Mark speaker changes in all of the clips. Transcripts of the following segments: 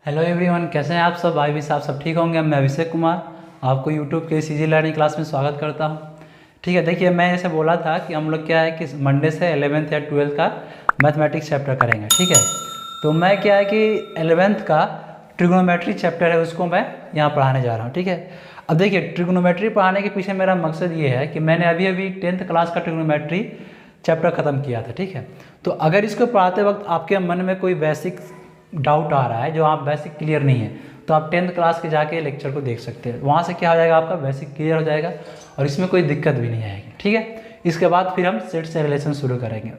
Speaker 1: Hello everyone, कैसे हैं आप सब। आई भी साहब सब ठीक होंगे। मैं अभिषेक कुमार आपको यूट्यूब के सीजी लर्निंग क्लास में स्वागत करता हूं। ठीक है, देखिए मैं ऐसे बोला था कि हम लोग क्या है कि मंडे से 11th या 12th का मैथमेटिक्स चैप्टर करेंगे। ठीक है, तो मैं क्या है कि 11th का ट्रिग्नोमेट्री चैप्टर है उसको मैं यहाँ पढ़ाने जा रहा हूँ। ठीक है, अब देखिए ट्रिग्नोमेट्री पढ़ाने के पीछे मेरा मकसद ये है कि मैंने अभी अभी 10th क्लास का ट्रिग्नोमेट्री चैप्टर ख़त्म किया था। ठीक है, तो अगर इसको पढ़ाते वक्त आपके मन में कोई बेसिक डाउट आ रहा है जो आप बेसिक क्लियर नहीं है, तो आप 10th क्लास के जाके लेक्चर को देख सकते हैं। वहाँ से क्या हो जाएगा, आपका बेसिक क्लियर हो जाएगा और इसमें कोई दिक्कत भी नहीं आएगी। ठीक है, इसके बाद फिर हम सेट से रिलेशन शुरू करेंगे।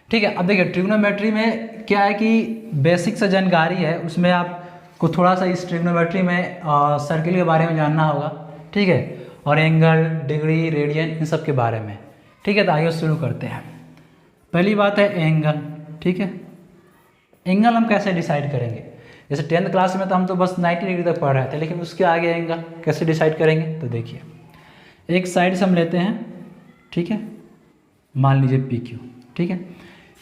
Speaker 1: ठीक है, अब देखिए ट्रिग्नोमेट्री में क्या है कि बेसिक से जानकारी है, उसमें आपको थोड़ा सा इस ट्रिग्नोमेट्री में सर्किल के बारे में जानना होगा। ठीक है, और एंगल, डिग्री, रेडियन, इन सब के बारे में। ठीक है, तो आइए शुरू करते हैं। पहली बात है एंगल। ठीक है, एंगल हम कैसे डिसाइड करेंगे। जैसे 10th क्लास में तो हम तो बस 90 डिग्री तक पढ़ रहे थे, लेकिन उसके आगे एंगल कैसे डिसाइड करेंगे। तो देखिए एक साइड से हम लेते हैं। ठीक है, मान लीजिए PQ। ठीक है,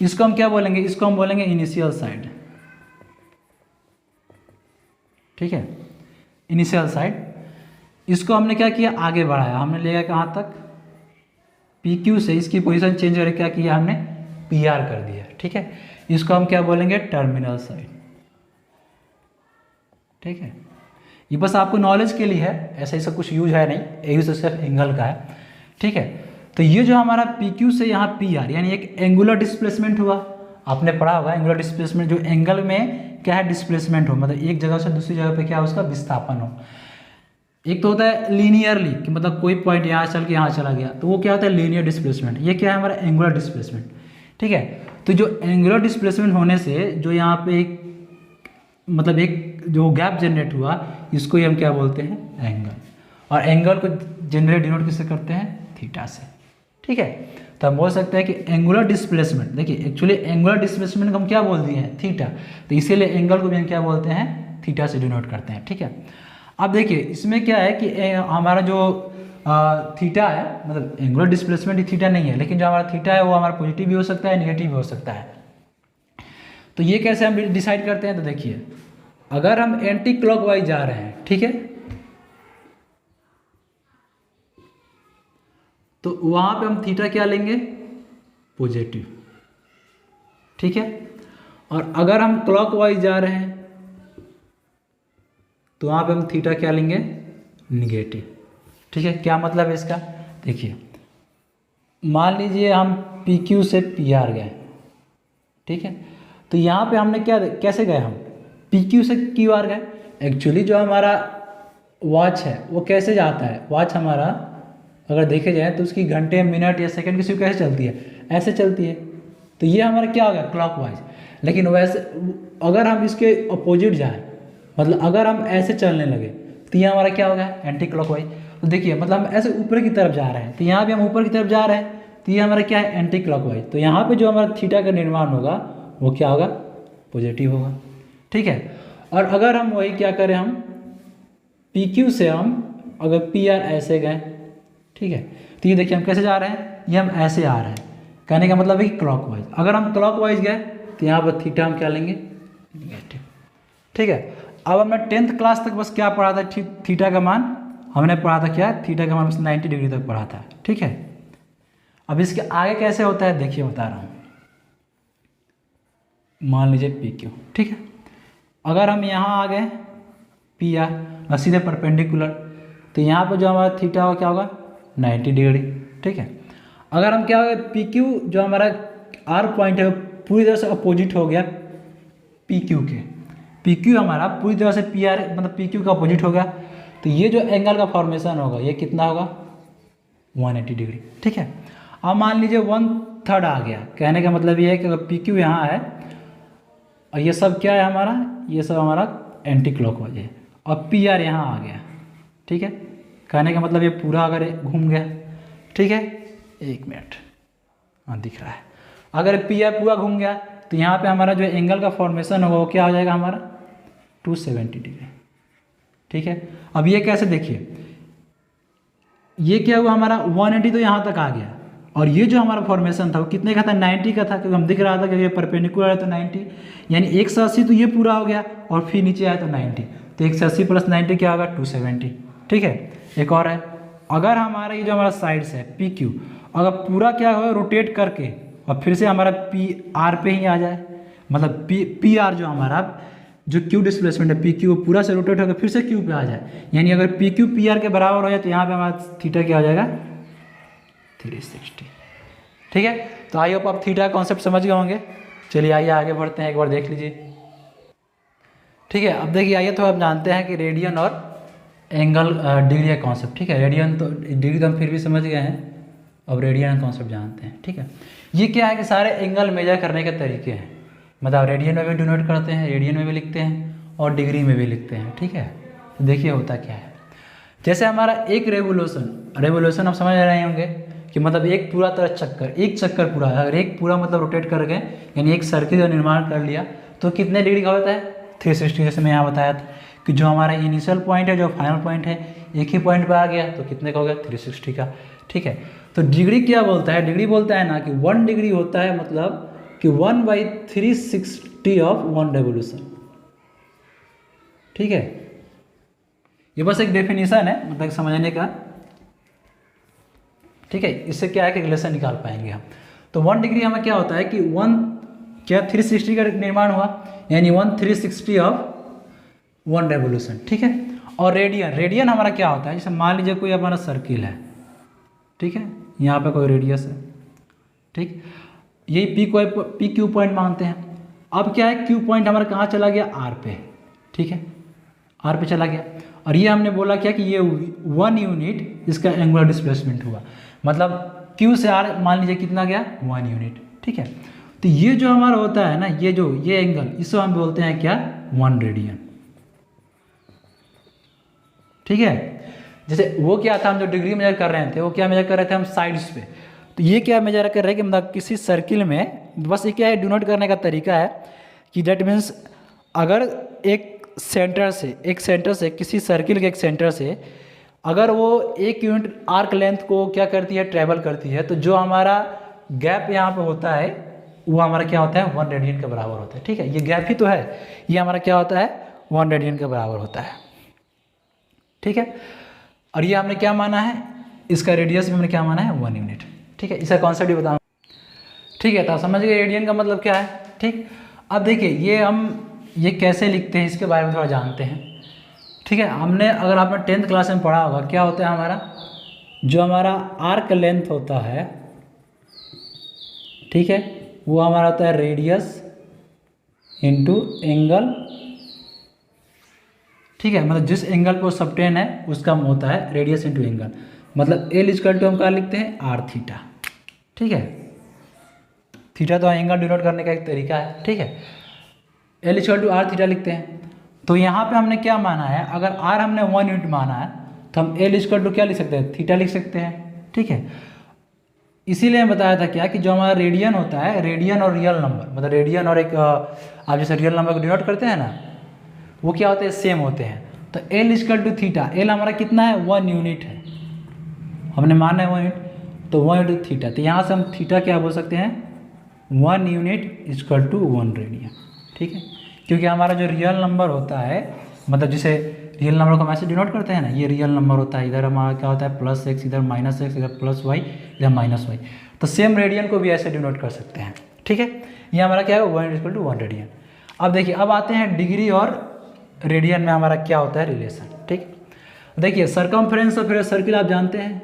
Speaker 1: इसको हम क्या बोलेंगे, इसको हम बोलेंगे इनिशियल साइड। ठीक है, इनिशियल साइड। इसको हमने क्या किया, आगे बढ़ाया, हमने लिया कहाँ तक, PQ से इसकी पोजीशन चेंज करके क्या किया, हमने PR कर दिया। ठीक है, इसको हम क्या बोलेंगे, टर्मिनल साइड। ठीक है, ये बस आपको नॉलेज के लिए है, ऐसा ही सब कुछ यूज है नहीं, यूज सिर्फ एंगल का है। ठीक है, तो ये जो हमारा PQ से यहाँ PR यानी एक एंगुलर डिस्प्लेसमेंट हुआ। आपने पढ़ा होगा एंगुलर डिस्प्लेसमेंट, जो एंगल में क्या है डिस्प्लेसमेंट हो, मतलब एक जगह से दूसरी जगह पे क्या उसका विस्थापन हो। एक तो होता है लीनियरली कि मतलब कोई पॉइंट यहाँ चल के यहाँ चला गया, तो वो क्या होता है लीनियर डिस्प्लेसमेंट। ये क्या है हमारा एंगुलर डिस्प्लेसमेंट। ठीक है, तो जो एंगुलर डिस्प्लेसमेंट होने से जो यहाँ पे एक मतलब एक जो गैप जनरेट हुआ, इसको ही हम क्या बोलते हैं, एंगल। और एंगल को जनरेट डिनोट किससे करते हैं, थीटा से। ठीक है, तो हम बोल सकते हैं कि एंगुलर डिस्प्लेसमेंट, देखिए एक्चुअली एंगुलर डिस्प्लेसमेंट को हम क्या बोल दिए हैं, थीटा, तो इसीलिए एंगल को भी हम क्या बोलते हैं, थीटा से डिनोट करते हैं। ठीक है, अब देखिए इसमें क्या है कि हमारा जो थीटा है, मतलब एंगुलर डिस्प्लेसमेंट ही थीटा नहीं है, लेकिन जो हमारा थीटा है वो हमारा पॉजिटिव भी हो सकता है, नेगेटिव भी हो सकता है। तो ये कैसे हम डिसाइड करते हैं, तो देखिए अगर हम एंटी क्लॉकवाइज जा रहे हैं, ठीक है, तो वहां पे हम थीटा क्या लेंगे, पॉजिटिव। ठीक है, और अगर हम क्लॉकवाइज जा रहे हैं तो वहां पे हम थीटा क्या लेंगे, निगेटिव। ठीक है, क्या मतलब है इसका, देखिए मान लीजिए हम PQ से PR गए। ठीक है, तो यहाँ पे हमने क्या कैसे गए, हम PQ से QR गए। एक्चुअली जो हमारा वॉच है वो कैसे जाता है, वॉच हमारा अगर देखे जाए तो उसकी घंटे, मिनट या सेकंड की कैसे चलती है, ऐसे चलती है। तो ये हमारा क्या हो गया, क्लॉकवाइज। लेकिन वैसे अगर हम इसके अपोजिट जाएँ, मतलब अगर हम ऐसे चलने लगे, तो ये हमारा क्या हो गया, एंटी क्लॉकवाइज। तो देखिए मतलब हम ऐसे ऊपर की तरफ जा रहे हैं, तो यहाँ भी हम ऊपर की तरफ जा रहे हैं, तो ये हमारा क्या है, एंटी क्लॉकवाइज। तो यहाँ पे जो हमारा थीटा का निर्माण होगा वो क्या होगा, पॉजिटिव होगा। ठीक है, और अगर हम वही क्या करें, हम PQ से हम अगर PR ऐसे गए, ठीक है, तो ये देखिए हम कैसे जा रहे हैं, ये हम ऐसे आ रहे हैं, कहने का मतलब है कि क्लॉकवाइज। अगर हम क्लॉकवाइज गए तो यहाँ पर थीटा हम क्या लेंगे, नेगेटिव। ठीक है, अब हमने 10th क्लास तक बस क्या पढ़ा था, थीटा का मान हमने पढ़ा था, क्या थीटा का मान बस 90 डिग्री तक पढ़ा था। ठीक है, अब इसके आगे कैसे होता है देखिए बता रहा हूँ। मान लीजिए PQ, ठीक है, अगर हम यहाँ आ गए PR सीधे परपेंडिकुलर, तो यहाँ पर जो हमारा थीटा होगा क्या होगा, 90 डिग्री। ठीक है, अगर हम क्या हो गया, PQ जो हमारा R पॉइंट है पूरी तरह से अपोजिट हो गया PQ के, PQ हमारा पूरी तरह से PR मतलब PQ का अपोजिट होगा, तो ये जो एंगल का फॉर्मेशन होगा ये कितना होगा, 180 डिग्री। ठीक है, अब मान लीजिए 1/3 आ गया, कहने का मतलब ये है कि अगर PQ यहाँ है और ये सब क्या है हमारा, ये सब हमारा एंटी क्लॉकवाइज है, और PR यहाँ आ गया। ठीक है, कहने का मतलब ये पूरा अगर घूम गया, ठीक है, एक मिनट, हाँ दिख रहा है, अगर PR पूरा घूम गया तो यहाँ पे हमारा जो एंगल का फॉर्मेशन होगा वो क्या हो जाएगा हमारा, 270 डिग्री। ठीक है, अब ये कैसे देखिए, ये क्या हुआ हमारा 180 तो यहाँ तक आ गया, और ये जो हमारा फॉर्मेशन था वो कितने का था, 90 का था, क्योंकि हम दिख रहा था कि ये परपेंडिकुलर है तो 90, यानी 180 तो ये पूरा हो गया और फिर नीचे आया तो 90, तो 180 प्लस 90 क्या होगा, 270। ठीक है, एक और है, अगर हमारा ये जो हमारा साइड्स है पी क्यू, अगर पूरा क्या हो रोटेट करके और फिर से हमारा पी आर पे ही आ जाए, मतलब पी आर जो हमारा जो क्यू डिस्प्लेसमेंट है पी क्यू पूरा से रोटेट होकर फिर से क्यू पे आ जाए, यानी अगर पी क्यू पी आर के बराबर हो जाए तो यहाँ पे हमारा थीटा क्या हो जाएगा, 360। ठीक है, तो आई होप आप थीटा कॉन्सेप्ट समझ गए होंगे। चलिए आइए आगे बढ़ते हैं, एक बार देख लीजिए। ठीक है, अब देखिए आइए तो आप जानते हैं कि रेडियन और एंगल डिग्री का कॉन्सेप्ट। ठीक है, रेडियन तो डिग्री तो हम फिर भी समझ गए हैं, अब रेडियन कंसेप्ट जानते हैं। ठीक है, ये क्या है कि सारे एंगल मेजर करने के तरीके हैं, मतलब रेडियन में भी डिनोट करते हैं, रेडियन में भी लिखते हैं और डिग्री में भी लिखते हैं। ठीक है, तो देखिए होता क्या है, जैसे हमारा एक रेवोल्यूशन आप समझ रहे होंगे कि मतलब एक पूरा तरह चक्कर, एक चक्कर पूरा, अगर एक पूरा मतलब रोटेट कर गए यानी एक सर्किल का निर्माण कर लिया तो कितने डिग्री का होता है, 360। जैसे मैं यहाँ बताया था कि जो हमारा इनिशियल पॉइंट है जो फाइनल पॉइंट है एक ही पॉइंट पर आ गया तो कितने का हो गया, 360 का। ठीक है, तो डिग्री क्या बोलता है, डिग्री बोलता है ना कि 1 डिग्री होता है मतलब कि 1/360 ऑफ 1 रेवोल्यूशन। ठीक है, ये बस एक डेफिनेशन है मतलब समझने का। ठीक है, इससे क्या है कि रिलेशन निकाल पाएंगे हम। तो 1 डिग्री हमें क्या होता है कि 360 का निर्माण हुआ यानी 1/360 ऑफ 1 रेवोल्यूशन। ठीक है, और रेडियन हमारा क्या होता है, जैसे मान लीजिए कोई हमारा सर्किल है, ठीक है, यहाँ पे कोई रेडियस है, ठीक, यही पी क्यू पॉइंट मानते हैं। अब क्या है, क्यू पॉइंट हमारा कहाँ चला गया, आर पे। ठीक है, आर पे चला गया और ये हमने बोला क्या कि ये 1 यूनिट इसका एंगुलर डिस्प्लेसमेंट हुआ, मतलब क्यू से आर मान लीजिए कितना गया, 1 यूनिट। ठीक है, तो ये जो हमारा होता है ना, ये एंगल इसको हम बोलते हैं क्या, 1 रेडियन। ठीक है, जैसे वो क्या था, हम जो डिग्री मेजर कर रहे थे वो क्या मेजर कर रहे थे हम, साइड्स पे। तो ये क्या मेजर कर रहे हैं कि मतलब किसी सर्किल में, बस ये क्या है डिनोट करने का तरीका है कि दैट मीन्स अगर एक सेंटर से किसी सर्किल के एक सेंटर से अगर वो 1 यूनिट आर्क लेंथ को क्या करती है, ट्रेवल करती है, तो जो हमारा गैप यहाँ पे होता है वो हमारा क्या होता है, 1 रेडियन के बराबर होता है। ठीक है, ये गैप ही तो है, ये हमारा क्या होता है, 1 रेडियन के बराबर होता है। ठीक है, और ये हमने क्या माना है, इसका रेडियस भी हमने क्या माना है, 1 यूनिट। ठीक है, इसका कॉन्सेप्ट भी बताऊँ। ठीक है, तो समझ गए रेडियन का मतलब क्या है। ठीक, अब देखिए ये कैसे लिखते हैं इसके बारे में थोड़ा जानते हैं। ठीक है, हमने अगर आपने 10th क्लास में पढ़ा होगा, क्या होता है हमारा, जो हमारा आर्क लेंथ होता है, ठीक है, वो हमारा होता है रेडियस इंटू एंगल। ठीक है, मतलब जिस एंगल पर सबटेन है उसका होता है रेडियस इंटू एंगल, मतलब एल इक्वल टू हम क्या लिखते हैं, आर थीटा। ठीक है, थीटा तो एंगल डिनोट करने का एक तरीका है। ठीक है, l equal to r theta लिखते हैं। तो यहाँ पे हमने क्या माना है, अगर आर हमने 1 यूनिट माना है तो हम एल इक्वल टू क्या लिख सकते हैं, थीटा लिख सकते हैं। ठीक है, इसीलिए मैं बताया था क्या कि जो हमारा रेडियन होता है, रेडियन और रियल नंबर, मतलब रेडियन और एक आप जैसे रियल नंबर को डिनोट करते हैं ना, वो क्या होते हैं, सेम होते हैं। तो l equal to theta, l हमारा कितना है, 1 यूनिट है, हमने माना है 1 यूनिट, तो 1 इंटू थीटा, तो यहाँ से हम थीटा क्या बोल सकते हैं, 1 यूनिट इक्वल टू 1 रेडियन। ठीक है, क्योंकि हमारा जो रियल नंबर होता है, मतलब जिसे रियल नंबर को हम ऐसे डिनोट करते हैं ना, ये रियल नंबर होता है, इधर हमारा क्या होता है +x, इधर -x, इधर +y, इधर -y, तो सेम रेडियन को भी ऐसे डिनोट कर सकते हैं। ठीक है, ये हमारा क्या है, 1 इक्वल टू 1 रेडियन। अब देखिए, अब आते हैं डिग्री और रेडियन में हमारा क्या होता है रिलेशन। ठीक, देखिए सरकमफ्रेंस ऑफ सर्किल आप जानते हैं,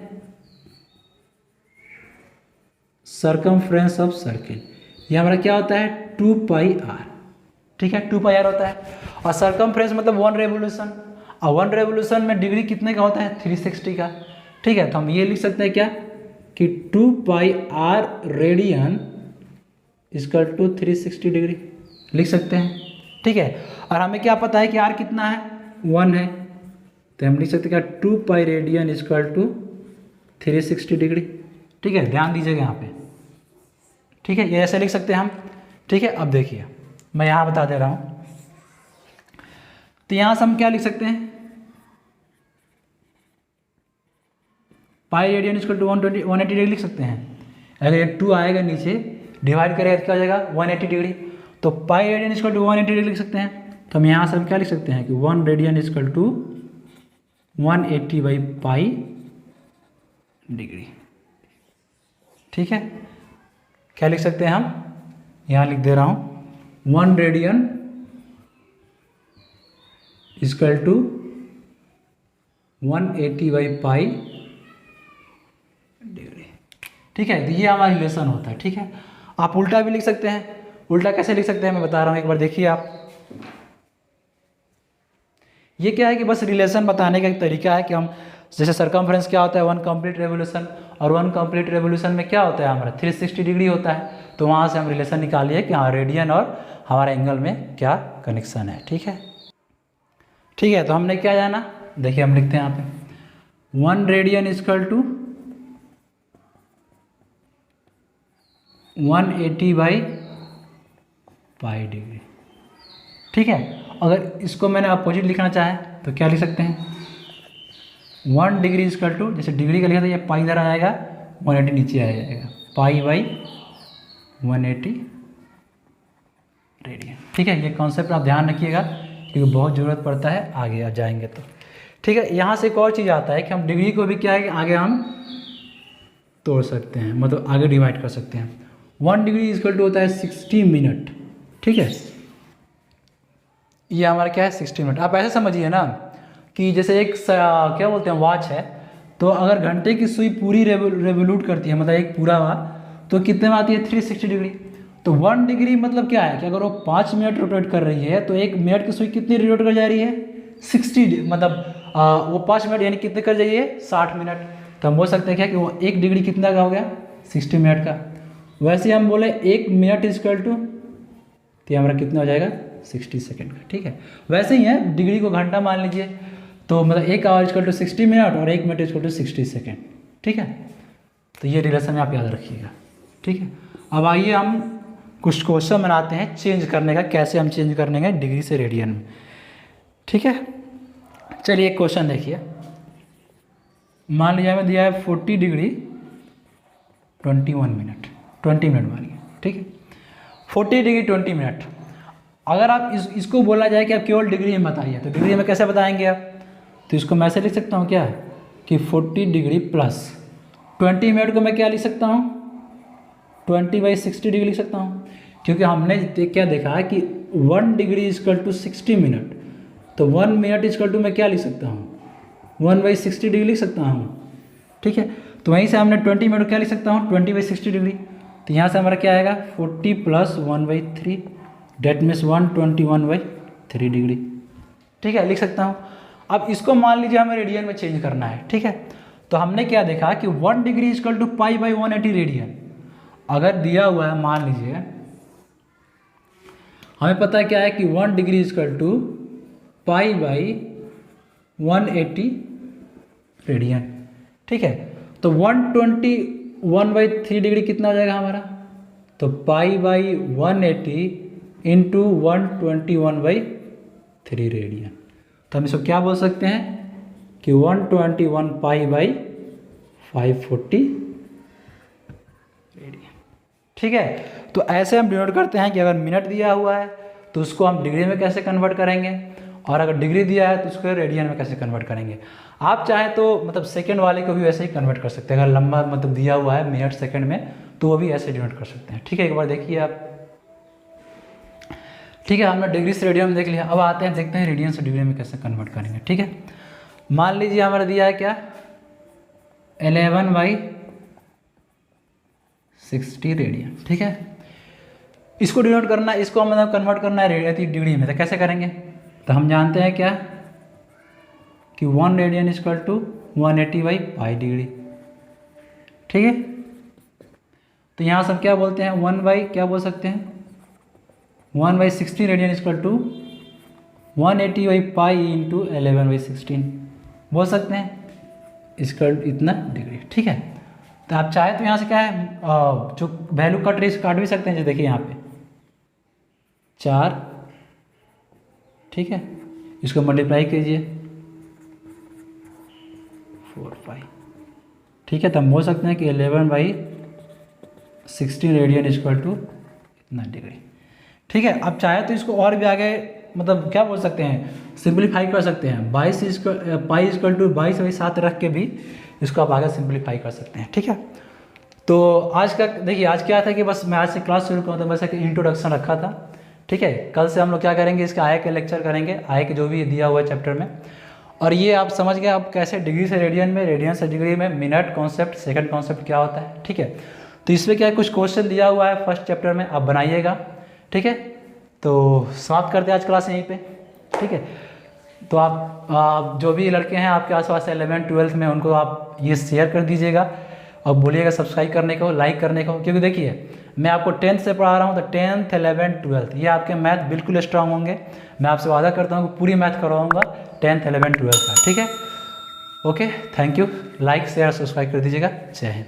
Speaker 1: सरकमफ्रेंस ऑफ सर्किल ये हमारा क्या होता है, 2πr। ठीक है, 2πr होता है, और सरकमफ्रेंस मतलब 1 रेवोल्यूशन, और 1 रेवोल्यूशन में डिग्री कितने का होता है, 360 का। ठीक है, तो हम ये लिख सकते हैं क्या कि 2πr radian equal to 360 degree लिख सकते हैं। ठीक है, और हमें क्या पता है कि r कितना है, 1 है, तो हम लिख सकते हैं क्या 2π रेडियन इक्वल टू 360 डिग्री। ठीक है, ध्यान दीजिएगा यहाँ पे। ठीक है, ये ऐसे लिख सकते हैं हम। ठीक है, अब देखिए मैं यहाँ बता दे रहा हूँ, तो यहाँ से हम क्या लिख सकते हैं, pi radian equal to 180 degree लिख सकते हैं। अगर ये 2 आएगा नीचे डिवाइड करेगा तो क्या हो जाएगा 180 डिग्री। तो pi radian equal to 180 degree लिख सकते हैं। तो हम यहाँ से हम क्या लिख सकते हैं कि 1 radian equal to 180 by pi degree. ठीक है, क्या लिख सकते हैं हम, यहाँ लिख दे रहा हूँ 1 radian equal to 180 by pi degree. ठीक है, तो ये हमारा रिलेशन होता है। ठीक है, आप उल्टा भी लिख सकते हैं। उल्टा कैसे लिख सकते हैं मैं बता रहा हूँ, एक बार देखिए आप। ये क्या है कि बस रिलेशन बताने का एक तरीका है कि हम जैसे सरकमफ्रेंस क्या होता है 1 कंप्लीट रेवोल्यूशन, और 1 कंप्लीट रेवोल्यूशन में क्या होता है हमारा 360 डिग्री होता है। तो वहाँ से हम रिलेशन निकालिए कि हाँ रेडियन और हमारे एंगल में क्या कनेक्शन है। ठीक है, ठीक है, तो हमने क्या जाना, देखिए हम लिखते हैं यहाँ पे 1 radian equal to 180 by pi degree. ठीक है, अगर इसको मैंने अपोजिट लिखना चाहे तो क्या लिख सकते हैं 1 डिग्री इक्वल टू, जैसे डिग्री का लिखा था ये पाई इधर आ जाएगा 180 नीचे आ जाएगा, पाई बाई 180 रेडियन। ठीक है, ये कॉन्सेप्ट आप ध्यान रखिएगा क्योंकि बहुत ज़रूरत पड़ता है आगे आ जाएंगे तो। ठीक है, यहाँ से एक और चीज़ आता है कि हम डिग्री को भी क्या है कि आगे हम तोड़ सकते हैं, मतलब आगे डिवाइड कर सकते हैं। 1 डिग्री इक्वल टू होता है 60 मिनट। ठीक है, ये हमारा क्या है 60 मिनट। आप ऐसे समझिए ना कि जैसे एक क्या बोलते हैं वॉच है, तो अगर घंटे की सुई पूरी रेवोल्यूट करती है, मतलब एक पूरा बार, तो कितने में आती है 360 डिग्री। तो 1 डिग्री मतलब क्या है कि अगर वो 5 मिनट रोटेट कर रही है तो 1 मिनट की सुई कितनी रोटेट कर जा रही है 60, मतलब वो 5 मिनट यानी कितने कर जाइए 60 मिनट। तो हम बोल सकते हैं क्या कि वो 1 डिग्री कितना का हो गया 60 मिनट का। वैसे हम बोले 1 मिनट इक्वल टू, तो हमारा कितना हो जाएगा 60 सेकेंड का। ठीक है, वैसे ही है, डिग्री को घंटा मान लीजिए, तो मतलब 1 आवर इक्वल टू 60 मिनट और 1 मिनट इक्वल टू 60 सेकेंड। ठीक है, तो ये रिलेशन आप याद रखिएगा। ठीक है, अब आइए हम कुछ क्वेश्चन बनाते हैं चेंज करने का, कैसे हम चेंज करेंगे डिग्री से रेडियन में। ठीक है, चलिए एक क्वेश्चन देखिए। मान लीजिए हमें दिया है 40 डिग्री 21 मिनट, 20 मिनट मानिए। ठीक है, 40 डिग्री 20 मिनट। अगर आप इसको बोला जाए कि आप केवल डिग्री में बताइए, तो डिग्री में कैसे बताएंगे आप, तो इसको मैं ऐसे लिख सकता हूँ क्या कि 40 डिग्री प्लस 20 मिनट को मैं क्या लिख सकता हूँ 20 बाई 60 डिग्री लिख सकता हूँ, क्योंकि हमने क्या देखा है कि 1 डिग्री इक्वल टू 60 मिनट, तो 1 मिनट इक्वल टू मैं क्या लिख सकता हूँ 1 बाई 60 डिग्री लिख सकता हूँ। ठीक है, तो वहीं से हमने 20 मिनट क्या लिख सकता हूँ 20 बाई 60 डिग्री। तो यहाँ से हमारा क्या आएगा 40 plus 1 by 3, that means 121 by 3 degree. ठीक है, लिख सकता हूँ। अब इसको मान लीजिए हमें रेडियन में चेंज करना है। ठीक है, तो हमने क्या देखा कि 1 degree equal to pi by 180 radian. अगर दिया हुआ है, मान लीजिए हमें पता क्या है कि 1 degree equal to pi by 180 radian. ठीक है, तो 121 बाई 3 डिग्री कितना हो जाएगा हमारा, तो पाई बाई 180 इंटू 121 बाई 3 रेडियन। तो हम इसको क्या बोल सकते हैं कि 121 पाई बाई 540 रेडियन। ठीक है, तो ऐसे हम डिनोट करते हैं कि अगर मिनट दिया हुआ है तो उसको हम डिग्री में कैसे कन्वर्ट करेंगे, और अगर डिग्री दिया है तो उसको रेडियन में कैसे कन्वर्ट करेंगे। आप चाहें तो मतलब सेकंड वाले को भी वैसे ही कन्वर्ट कर सकते हैं, अगर लंबा मतलब दिया हुआ है मिनट सेकंड में तो वो भी ऐसे डिनोट कर सकते हैं। ठीक है, एक बार देखिए आप। ठीक है, हमने डिग्री से रेडियन में देख लिया। अब आते हैं देखते हैं रेडियन से डिग्री में कैसे कन्वर्ट करेंगे। ठीक है, मान लीजिए हमारा दिया है क्या 11 बाई 60 रेडियन। ठीक है, इसको डिनोट करना, इसको मतलब कन्वर्ट करना है डिग्री में, तो कैसे करेंगे, तो हम जानते हैं क्या कि 1 radian equal to 180 by pi degree. ठीक है, तो यहाँ सब क्या बोलते हैं 1 बाई क्या बोल सकते हैं 1 by 60 radian equal to 180 by pi into 11 by 16 बोल सकते हैं, इक्वल इतना डिग्री। ठीक है, तो आप चाहे तो यहाँ से क्या है जो वैल्यू कट रही काट भी सकते हैं, जो देखिए यहाँ पे 4। ठीक है, इसको मल्टीप्लाई कीजिए 4 5। ठीक है, तो हम बोल सकते हैं कि 11 बाई 16 रेडियन इक्वल टू इतना डिग्री। ठीक है, अब चाहे तो इसको और भी आगे मतलब क्या बोल सकते हैं, सिंप्लीफाई कर सकते हैं। 22 पाई इक्वल टू 22/7 रख के भी इसको आप आगे सिंप्लीफाई कर सकते हैं। ठीक है, तो आज का देखिए, आज क्या था कि बस मैं आज से क्लास शुरू करूँ तो बस एक इंट्रोडक्शन रखा था। ठीक है, कल से हम लोग क्या करेंगे, इसके आए के लेक्चर करेंगे, आए के जो भी दिया हुआ है चैप्टर में। और ये आप समझ गए आप कैसे डिग्री से रेडियन में, रेडियन से डिग्री में, मिनट कॉन्सेप्ट, सेकंड कॉन्सेप्ट क्या होता है। ठीक है, तो इसमें क्या है, कुछ क्वेश्चन दिया हुआ है फर्स्ट चैप्टर में, आप बनाइएगा। ठीक है, तो समाप्त करते हैं आज क्लास यहीं पे। ठीक है, तो आप जो भी लड़के हैं आपके आसपास 11th 12th में, उनको आप ये शेयर कर दीजिएगा और बोलिएगा सब्सक्राइब करने को, लाइक करने को। क्योंकि देखिए मैं आपको 10th से पढ़ा रहा हूँ, तो 10th 11th 12th ये आपके मैथ बिल्कुल स्ट्रांग होंगे। मैं आपसे वादा करता हूँ कि पूरी मैथ करवाऊँगा 10th 11th 12th का। ठीक है, okay, thank you. Like share subscribe कर दीजिएगा। जय हिंद।